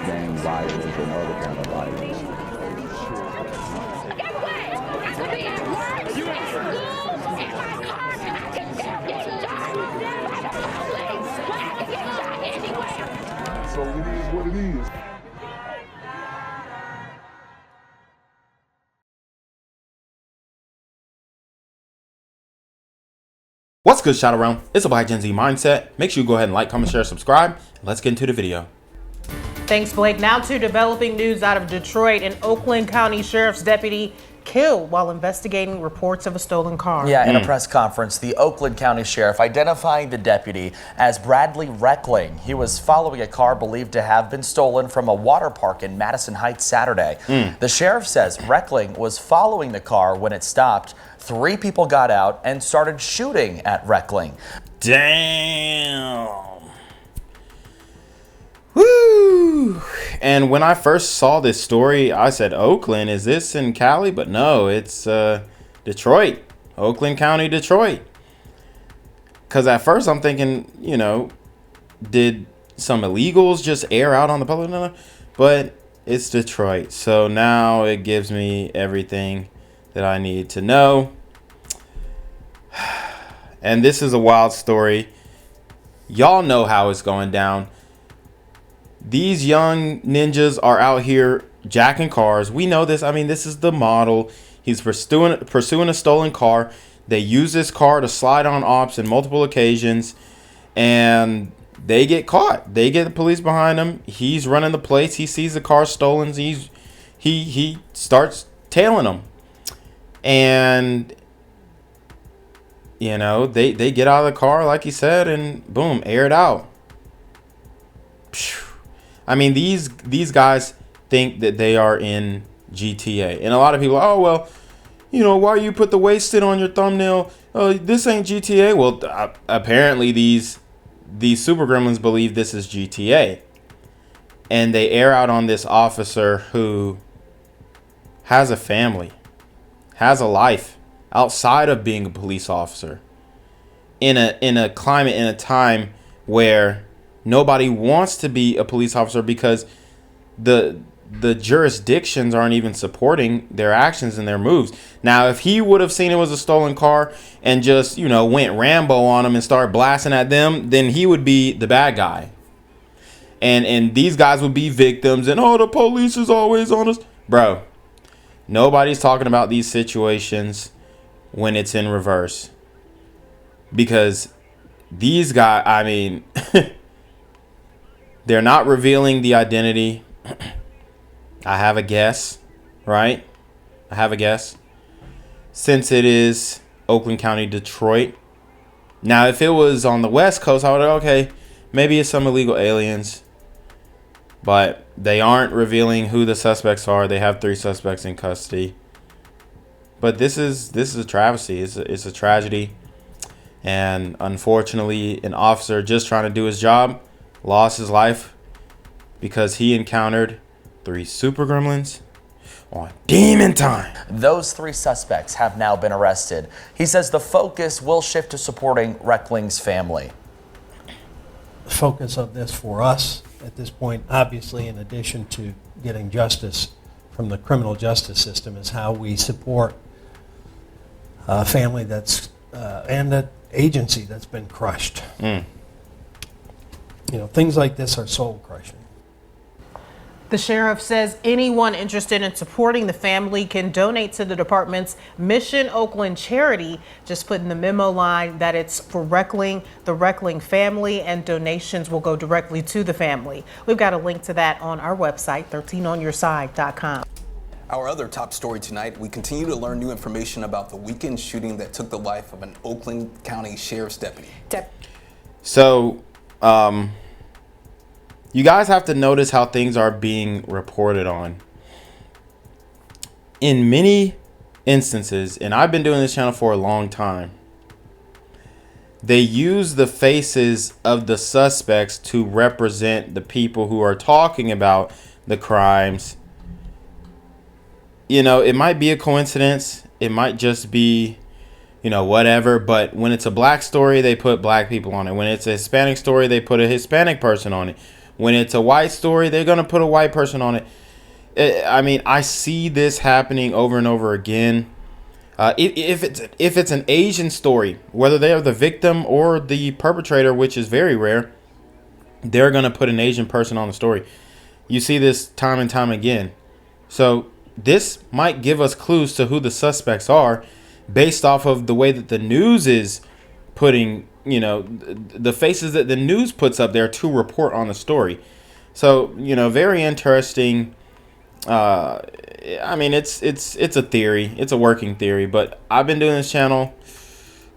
gang violence and other kind of violence. Guess what? I could be at work, at school, in my car, and I can still get shot by the police. But I can get shot anywhere. So it is what it is. What's good, shout around? It's a Black Gen Z Mindset. Make sure you go ahead and like, comment, share, subscribe. And let's get into the video. Thanks, Blake. Now to developing news out of Detroit. An Oakland County Sheriff's deputy killed while investigating reports of a stolen car. Yeah, in a press conference, the Oakland County Sheriff identifying the deputy as Bradley Reckling. He was following a car believed to have been stolen from a water park in Madison Heights Saturday. The sheriff says Reckling was following the car when it stopped. 3 people got out and started shooting at Reckling. Damn. Woo! And when I first saw this story, I said, Oakland, is this in Cali? But no, it's Detroit, Oakland County, Detroit. Because at first I'm thinking, you know, did some illegals just air out on the public? No, but it's Detroit. So now it gives me everything that I need to know. And this is a wild story. Y'all know how it's going down. These young ninjas are out here jacking cars. We know this. I mean, this is the model. He's pursuing a stolen car. They use this car to slide on ops in multiple occasions, and they get caught. They get the police behind him. He's running the place. He sees the car stolen. He starts tailing them, and you know they get out of the car like he said, and boom, air it out. I mean, these guys think that they are in GTA. And a lot of people, oh, well, you know, why you put the wasted on your thumbnail? This ain't GTA. Well, apparently these super gremlins believe this is GTA. And they air out on this officer who has a family, has a life outside of being a police officer. In a climate, in a time where nobody wants to be a police officer because the jurisdictions aren't even supporting their actions and their moves. Now, if he would have seen it was a stolen car and just, you know, went Rambo on them and started blasting at them, then he would be the bad guy. And these guys would be victims and, oh, the police is always on us. Bro, nobody's talking about these situations when it's in reverse. Because these guys, I mean... They're not revealing the identity. I have a guess, right? I have a guess. Since it is Oakland County, Detroit. Now, if it was on the West Coast, I would have, okay, maybe it's some illegal aliens. But they aren't revealing who the suspects are. They have 3 suspects in custody. But this is a travesty. It's a tragedy. And unfortunately, an officer just trying to do his job lost his life because he encountered 3 super gremlins on demon time. Those 3 suspects have now been arrested. He says the focus will shift to supporting Reckling's family. The focus of this for us at this point, obviously, in addition to getting justice from the criminal justice system, is how we support a family that's and an agency that's been crushed. You know, things like this are soul crushing. The sheriff says anyone interested in supporting the family can donate to the department's Mission Oakland charity. Just put in the memo line that it's for Reckling, the Reckling family, and donations will go directly to the family. We've got a link to that on our website, 13onyourside.com. Our other top story tonight, we continue to learn new information about the weekend shooting that took the life of an Oakland County Sheriff's deputy. So, you guys have to notice how things are being reported on. In many instances, and I've been doing this channel for a long time, they use the faces of the suspects to represent the people who are talking about the crimes. You know, it might be a coincidence. It might just be, you know, whatever. But when it's a black story, they put black people on it. When it's a Hispanic story, they put a Hispanic person on it. When it's a white story, they're going to put a white person on it. I mean, I see this happening over and over again. If it's an Asian story, whether they are the victim or the perpetrator, which is very rare, they're going to put an Asian person on the story. You see this time and time again. So this might give us clues to who the suspects are based off of the way that the news is putting, you know, the faces that the news puts up there to report on the story. So, you know, very interesting. I mean, it's a theory. It's a working theory, but I've been doing this channel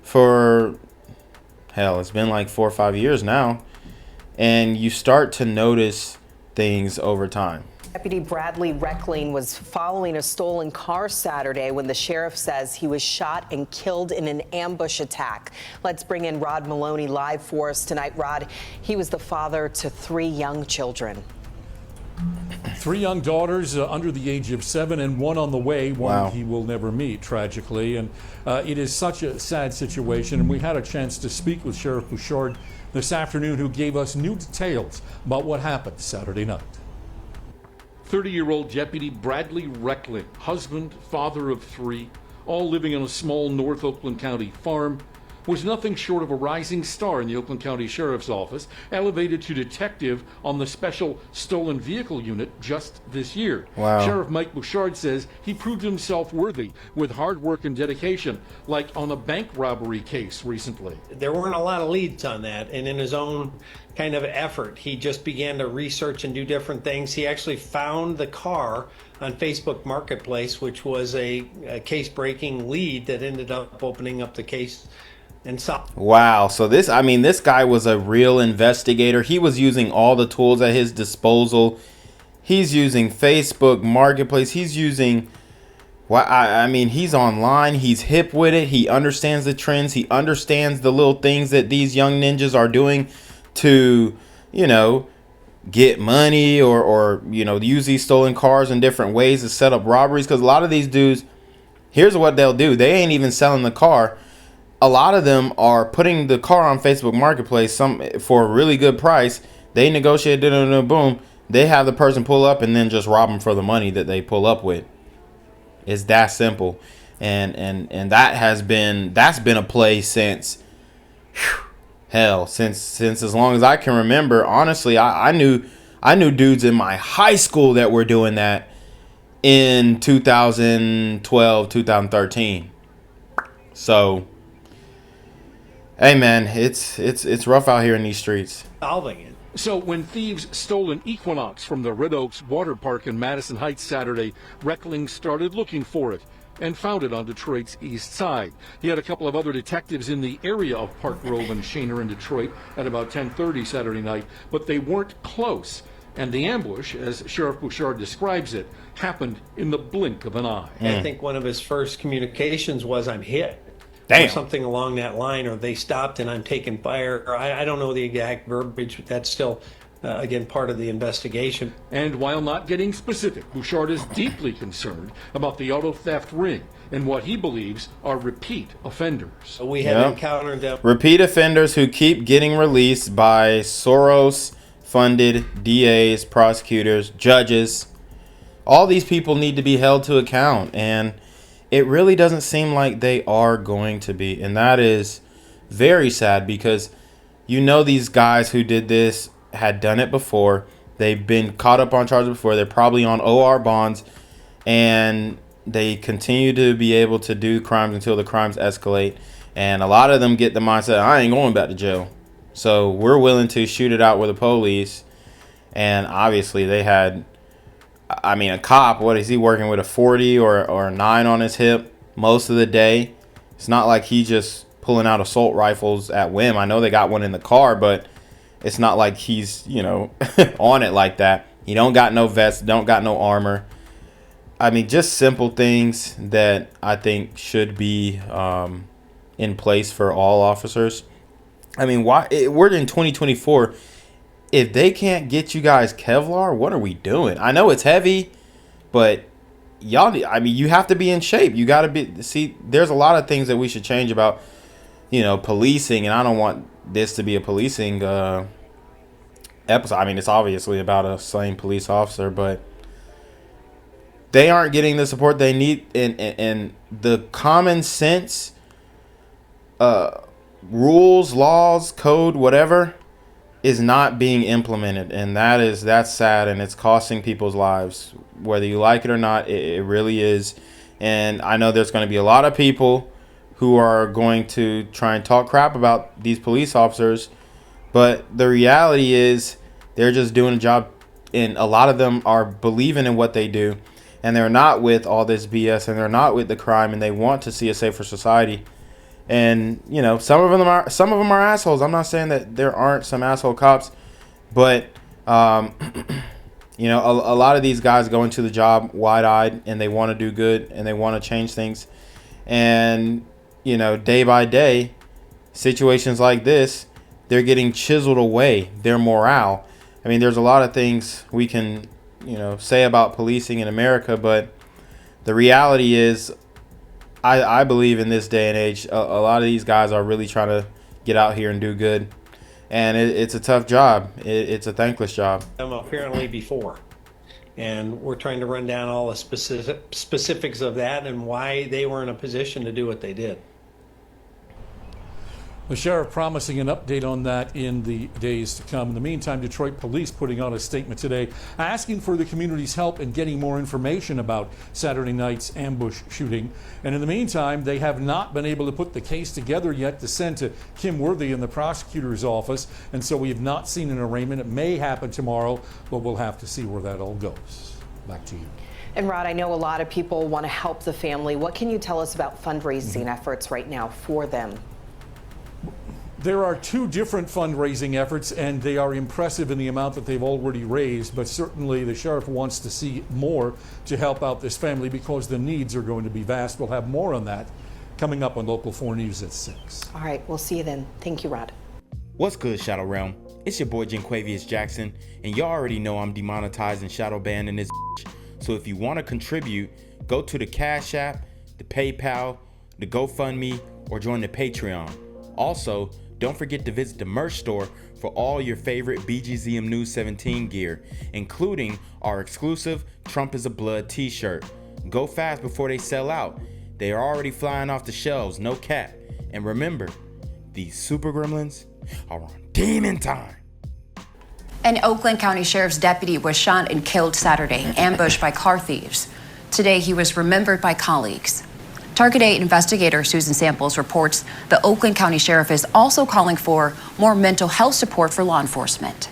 for, hell, it's been like 4 or 5 years now. And you start to notice things over time. Deputy Bradley Reckling was following a stolen car Saturday when the sheriff says he was shot and killed in an ambush attack. Let's bring in Rod Maloney live for us tonight. Rod, he was the father to 3 young children. 3 young daughters under the age of 7 and 1 on the way, one he will never meet, tragically. And it is such a sad situation. And we had a chance to speak with Sheriff Bouchard this afternoon, who gave us new details about what happened Saturday night. 30-year-old Deputy Bradley Reckling, husband, father of 3, all living on a small North Oakland County farm, was nothing short of a rising star in the Oakland County Sheriff's Office, elevated to detective on the Special Stolen Vehicle Unit just this year. Wow. Sheriff Mike Bouchard says he proved himself worthy with hard work and dedication, like on a bank robbery case recently. There weren't a lot of leads on that, and in his own kind of effort, he just began to research and do different things. He actually found the car on Facebook Marketplace, which was a case-breaking lead that ended up opening up the case. Wow. So this guy was a real investigator. He was using all the tools at his disposal. He's using Facebook Marketplace. He's using, he's online. He's hip with it. He understands the trends. He understands the little things that these young ninjas are doing to, you know, get money or you know, use these stolen cars in different ways to set up robberies. Because a lot of these dudes, here's what they'll do. They ain't even selling the car. A lot of them are putting the car on Facebook Marketplace for a really good price. They negotiate, boom. They have the person pull up and then just rob them for the money that they pull up with. It's that simple, and that's been a play since, since as long as I can remember. Honestly, I knew dudes in my high school that were doing that in 2012, 2013. So. Hey man, it's rough out here in these streets. Solving it. So when thieves stole an Equinox from the Red Oaks Water Park in Madison Heights Saturday, Reckling started looking for it and found it on Detroit's east side. He had a couple of other detectives in the area of Park Grove and Shaner in Detroit at about 10:30 Saturday night, but they weren't close. And the ambush, as Sheriff Bouchard describes it, happened in the blink of an eye. I think one of his first communications was, "I'm hit." Damn. Or something along that line, or they stopped and I'm taking fire. Or I don't know the exact verbiage, but that's still, again, part of the investigation. And while not getting specific, Bouchard is deeply concerned about the auto theft ring and what he believes are repeat offenders. So we have encountered them. Repeat offenders who keep getting released by Soros-funded DAs, prosecutors, judges. All these people need to be held to account, and it really doesn't seem like they are going to be. And that is very sad, because you know these guys who did this had done it before. They've been caught up on charges before. They're probably on OR bonds. And they continue to be able to do crimes until the crimes escalate. And a lot of them get the mindset, I ain't going back to jail. So we're willing to shoot it out with the police. And obviously they had... a cop, what is he working with, a 40 or a 9 on his hip most of the day? It's not like he just pulling out assault rifles at whim. I know they got one in the car, but it's not like he's, you know, on it like that. He don't got no vest, don't got no armor. Just simple things that I think should be in place for all officers. Why we're in 2024. If they can't get you guys Kevlar, what are we doing? I know it's heavy, but y'all, you have to be in shape. You got to be, see, there's a lot of things that we should change about, you know, policing, and I don't want this to be a policing episode. I mean, it's obviously about a slain police officer, but they aren't getting the support they need, and the common sense rules, laws, code, whatever, is not being implemented, and that's sad, and it's costing people's lives, whether you like it or not. It really is. And I know there's going to be a lot of people who are going to try and talk crap about these police officers, but the reality is they're just doing a job, and a lot of them are believing in what they do, and they're not with all this BS, and they're not with the crime, and they want to see a safer society. And you know, some of them are assholes. I'm not saying that there aren't some asshole cops, but you know, a lot of these guys go into the job wide-eyed, and they want to do good, and they want to change things. And you know, day by day, situations like this, they're getting chiseled away, their morale. I mean, there's a lot of things we can, you know, say about policing in America, but the reality is, I believe in this day and age, a lot of these guys are really trying to get out here and do good. And it's a tough job. It's a thankless job. Apparently before. And we're trying to run down all the specifics of that and why they were in a position to do what they did. The sheriff promising an update on that in the days to come. In the meantime, Detroit police putting out a statement today asking for the community's help in getting more information about Saturday night's ambush shooting. And in the meantime, they have not been able to put the case together yet to send to Kim Worthy in the prosecutor's office. And so we have not seen an arraignment. It may happen tomorrow, but we'll have to see where that all goes. Back to you. And Rod, I know a lot of people want to help the family. What can you tell us about fundraising efforts right now for them? There are two different fundraising efforts, and they are impressive in the amount that they've already raised, but certainly the sheriff wants to see more to help out this family because the needs are going to be vast. We'll have more on that coming up on Local 4 News at 6. All right, we'll see you then. Thank you, Rod. What's good, Shadow Realm? It's your boy Jenquavius Jackson, and y'all already know I'm demonetized and shadow banned in this bitch. So if you want to contribute, go to the Cash App, the PayPal, the GoFundMe, or join the Patreon. Also, don't forget to visit the merch store for all your favorite BGZM News 17 gear, including our exclusive Trump is a Blood t-shirt. Go fast before they sell out. They are already flying off the shelves, no cap. And remember, these super gremlins are on demon time. An Oakland County Sheriff's deputy was shot and killed Saturday, ambushed by car thieves. Today, he was remembered by colleagues. Target 8 investigator Susan Samples reports the Oakland County Sheriff is also calling for more mental health support for law enforcement.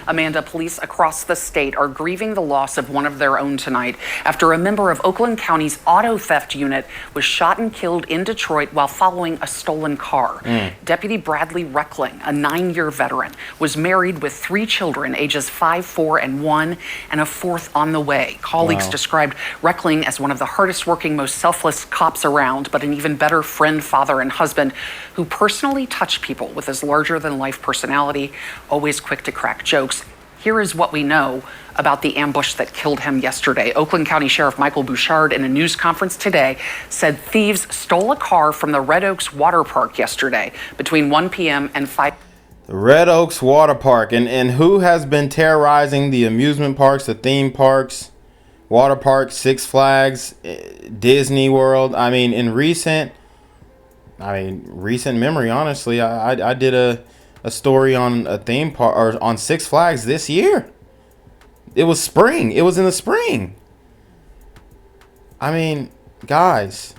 Amanda, police across the state are grieving the loss of one of their own tonight after a member of Oakland County's auto theft unit was shot and killed in Detroit while following a stolen car. Deputy Bradley Reckling, a 9-year veteran, was married with 3 children, ages 5, 4, and 1, and a 4th on the way. Colleagues described Reckling as one of the hardest working, most selfless cops around, but an even better friend, father, and husband who personally touched people with his larger-than-life personality, always quick to crack jokes. Here is what we know about the ambush that killed him yesterday. Oakland County Sheriff Michael Bouchard, in a news conference today, said thieves stole a car from the Red Oaks Water Park yesterday between 1 p.m. and 5. The Red Oaks Water Park. And who has been terrorizing the amusement parks, the theme parks, water parks, Six Flags, Disney World? I mean, in recent memory, honestly, I did a story on a theme park or on Six Flags this year. It was spring. It was in the spring. I mean, guys,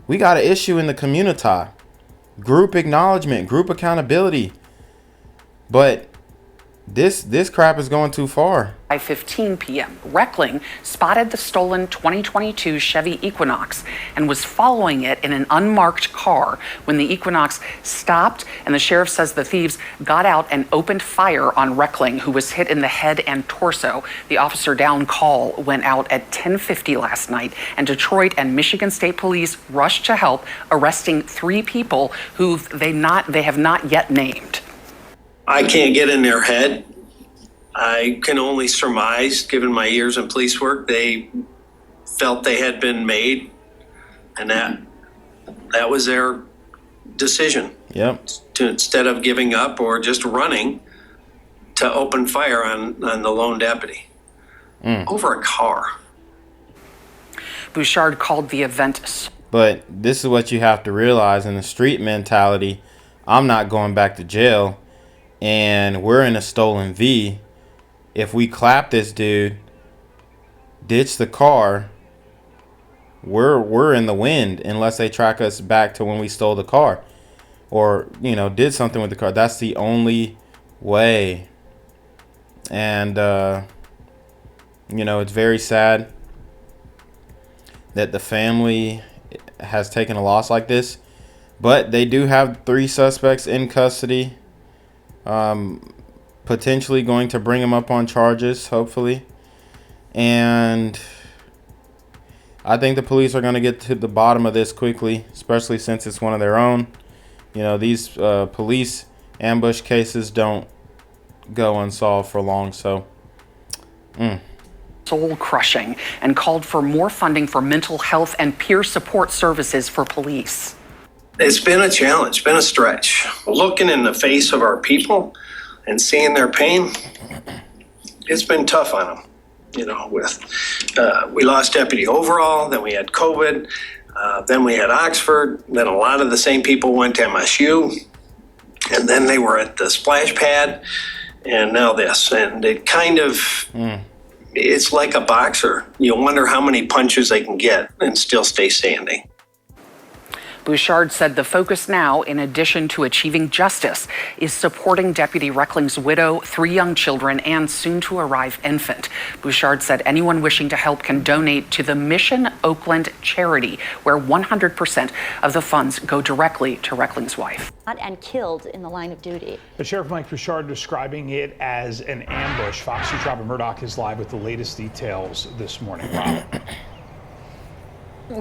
we got an issue in the community. Group acknowledgement, group accountability. But this crap is going too far. 5:15 p.m. Reckling spotted the stolen 2022 Chevy Equinox and was following it in an unmarked car when the Equinox stopped, and the sheriff says the thieves got out and opened fire on Reckling, who was hit in the head and torso. The officer down call went out at 10:50 last night, and Detroit and Michigan State Police rushed to help, arresting 3 people who they have not yet named. I can't get in their head. I can only surmise, given my years in police work, they felt they had been made, and that was their decision. Yep. To, instead of giving up or just running, to open fire on the lone deputy over a car. Bouchard called the event. But this is what you have to realize in the street mentality. I'm not going back to jail, and we're in a stolen V. If we clap this dude, ditch the car, we're in the wind unless they track us back to when we stole the car or, did something with the car. That's the only way. And, it's very sad that the family has taken a loss like this. But they do have 3 suspects in custody. Potentially going to bring them up on charges, hopefully. And I think the police are going to get to the bottom of this quickly, especially since it's one of their own. These police ambush cases don't go unsolved for long, so soul crushing, and called for more funding for mental health and peer support services for police. It's been a challenge, been a stretch. Looking in the face of our people and seeing their pain, it's been tough on them. We lost Deputy Overall, then we had COVID, then we had Oxford, then a lot of the same people went to MSU, and then they were at the splash pad, and now this. And it kind of, it's like a boxer. You wonder how many punches they can get and still stay standing. Bouchard said the focus now, in addition to achieving justice, is supporting Deputy Reckling's widow, 3 young children, and soon-to-arrive infant. Bouchard said anyone wishing to help can donate to the Mission Oakland charity, where 100% of the funds go directly to Reckling's wife. And killed in the line of duty. But Sheriff Mike Bouchard describing it as an ambush. Fox 2's Robert Murdoch is live with the latest details this morning. Rob.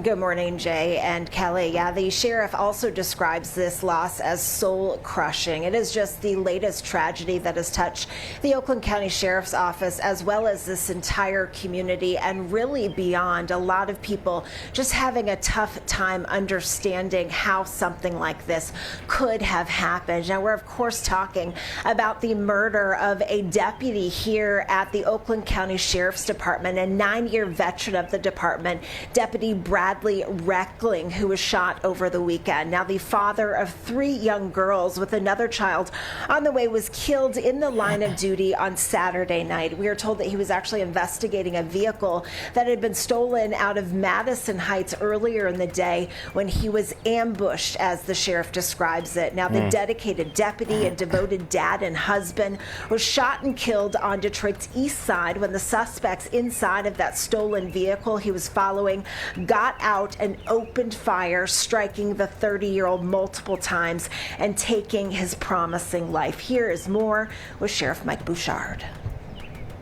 Good morning, Jay and Kelly. Yeah, the sheriff also describes this loss as soul-crushing. It is just the latest tragedy that has touched the Oakland County Sheriff's Office as well as this entire community and really beyond. A lot of people just having a tough time understanding how something like this could have happened. Now, we're of course talking about the murder of a deputy here at the Oakland County Sheriff's Department, a 9-year veteran of the department, Deputy Bradley Reckling, who was shot over the weekend. Now, the father of 3 young girls with another child on the way was killed in the line of duty on Saturday night. We are told that he was actually investigating a vehicle that had been stolen out of Madison Heights earlier in the day when he was ambushed, as the sheriff describes it. Now, the dedicated deputy and devoted dad and husband was shot and killed on Detroit's east side when the suspects inside of that stolen vehicle he was following got out and opened fire, striking the 30-year-old multiple times and taking his promising life. Here is more with Sheriff Mike Bouchard.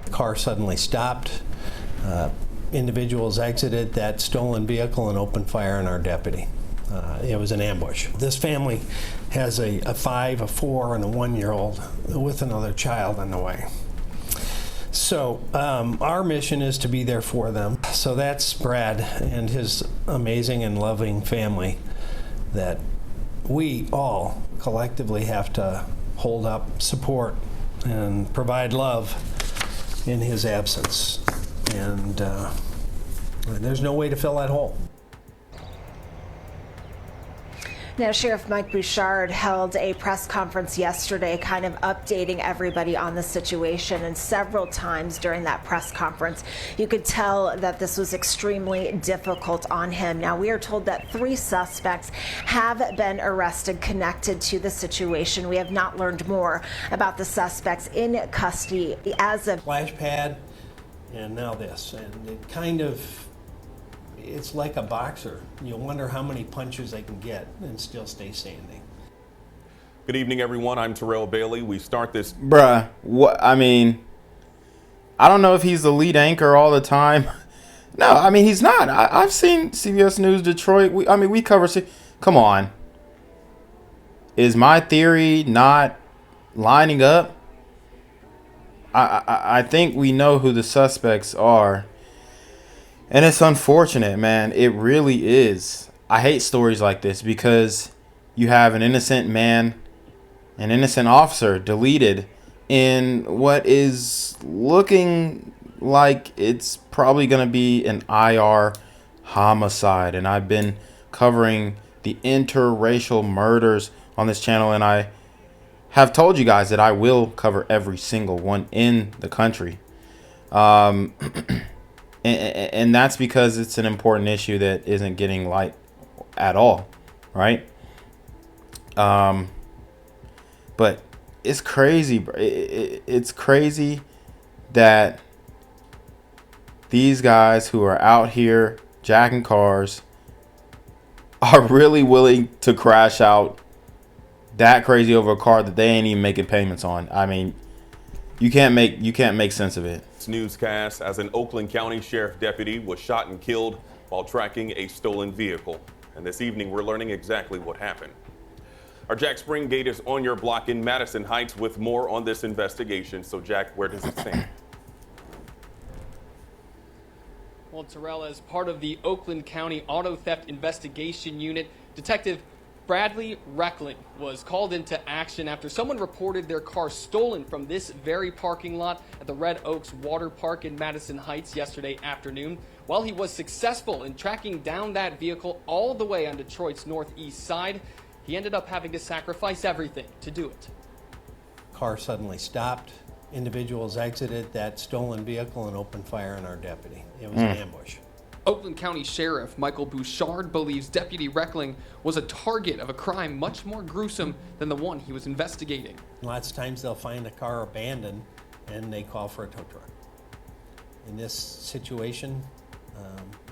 The car suddenly stopped. Individuals exited that stolen vehicle and opened fire on our deputy. It was an ambush. This family has a 5, a 4, and a 1-year-old with another child on the way. So our mission is to be there for them. So that's Brad and his amazing and loving family that we all collectively have to hold up, support, and provide love in his absence. And there's no way to fill that hole. Now, Sheriff Mike Bouchard held a press conference yesterday kind of updating everybody on the situation, and several times during that press conference you could tell that this was extremely difficult on him. Now, we are told that 3 suspects have been arrested connected to the situation. We have not learned more about the suspects in custody as of Splash pad and now this, and it kind of, it's like a boxer. You wonder how many punches they can get and still stay standing. Good evening, everyone. I'm Terrell Bailey. We start this. Bruh, what? I mean, I don't know if he's the lead anchor all the time. No, I mean, he's not. I've seen CBS News Detroit. We cover. Come on. Is my theory not lining up? I think we know who the suspects are. And it's unfortunate, man. It really is. I hate stories like this because you have an innocent man, an innocent officer deleted in what is looking like it's probably going to be an IR homicide. And I've been covering the interracial murders on this channel, and I have told you guys that I will cover every single one in the country. And that's because it's an important issue that isn't getting light at all, right? But it's crazy, bro. It's crazy that these guys who are out here jacking cars are really willing to crash out that crazy over a car that they ain't even making payments on. I mean, you can't make sense of it. This newscast as an Oakland County Sheriff deputy was shot and killed while tracking a stolen vehicle. And this evening, we're learning exactly what happened. Our Jack Springate is on your block in Madison Heights with more on this investigation. So, Jack, where does it stand? Well, Terrell, as part of the Oakland County Auto Theft Investigation Unit, Detective Bradley Reckling was called into action after someone reported their car stolen from this very parking lot at the Red Oaks Water Park in Madison Heights yesterday afternoon. While he was successful in tracking down that vehicle all the way on Detroit's northeast side, he ended up having to sacrifice everything to do it. Car suddenly stopped. Individuals exited that stolen vehicle and opened fire on our deputy. It was an ambush. Oakland County Sheriff Michael Bouchard believes Deputy Reckling was a target of a crime much more gruesome than the one he was investigating. Lots of times they'll find a car abandoned and they call for a tow truck. In this situation,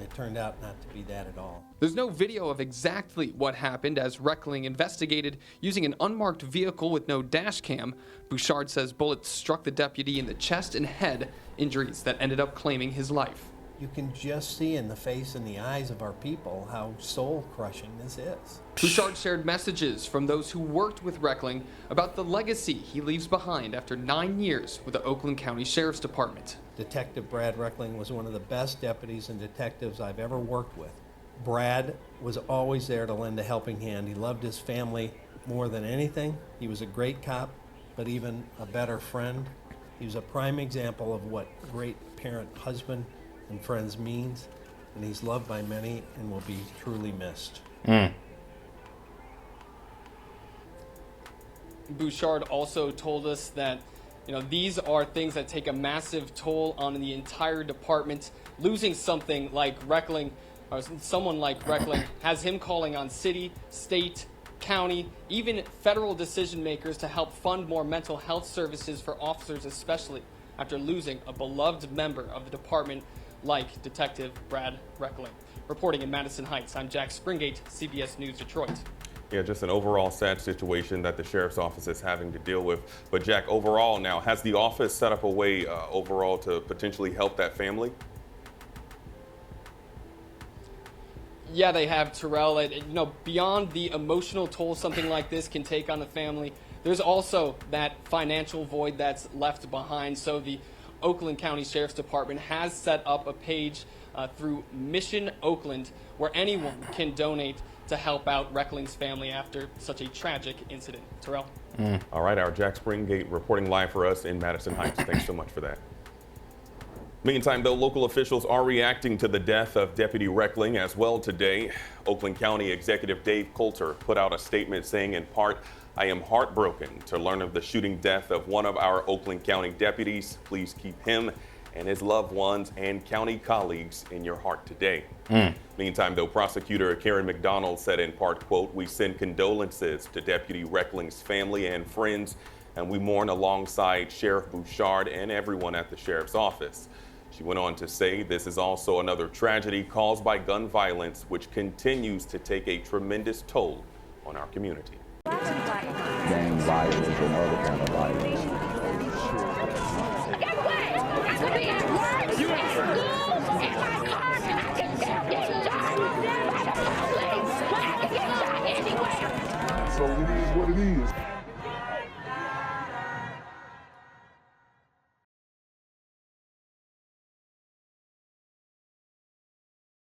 it turned out not to be that at all. There's no video of exactly what happened as Reckling investigated using an unmarked vehicle with no dash cam. Bouchard says bullets struck the deputy in the chest and head, injuries that ended up claiming his life. You can just see in the face and the eyes of our people how soul-crushing this is. Bouchard shared messages from those who worked with Reckling about the legacy he leaves behind after 9 years with the Oakland County Sheriff's Department. Detective Brad Reckling was one of the best deputies and detectives I've ever worked with. Brad was always there to lend a helping hand. He loved his family more than anything. He was a great cop, but even a better friend. He was a prime example of what great parent, husband, and friends means, and he's loved by many and will be truly missed. Bouchard also told us that these are things that take a massive toll on the entire department. Losing something like Reckling, or someone like Reckling, has him calling on city, state, county, even federal decision makers to help fund more mental health services for officers, especially after losing a beloved member of the department like Detective Brad Reckling. Reporting in Madison Heights, I'm Jack Springate, CBS News Detroit. Yeah, just an overall sad situation that the sheriff's office is having to deal with. But Jack, overall now, has the office set up a way overall to potentially help that family? Yeah, they have, Terrell. Beyond the emotional toll something like this can take on the family, there's also that financial void that's left behind. So the Oakland County Sheriff's Department has set up a page through Mission Oakland where anyone can donate to help out Reckling's family after such a tragic incident. Terrell? All right, our Jack Springate reporting live for us in Madison Heights. Thanks so much for that. Meantime, though, local officials are reacting to the death of Deputy Reckling as well today. Oakland County Executive Dave Coulter put out a statement saying, in part, "I am heartbroken to learn of the shooting death of one of our Oakland County deputies. Please keep him and his loved ones and county colleagues in your heart today." Meantime, though, prosecutor Karen McDonald said in part, quote, "We send condolences to Deputy Reckling's family and friends, and we mourn alongside Sheriff Bouchard and everyone at the sheriff's office." She went on to say, "This is also another tragedy caused by gun violence, which continues to take a tremendous toll on our community." Gang violence and other kind of violence. Guess what? I could be at work, at school, in my car, and I can still get shot by the police. I can get shot anywhere. So it is what it is.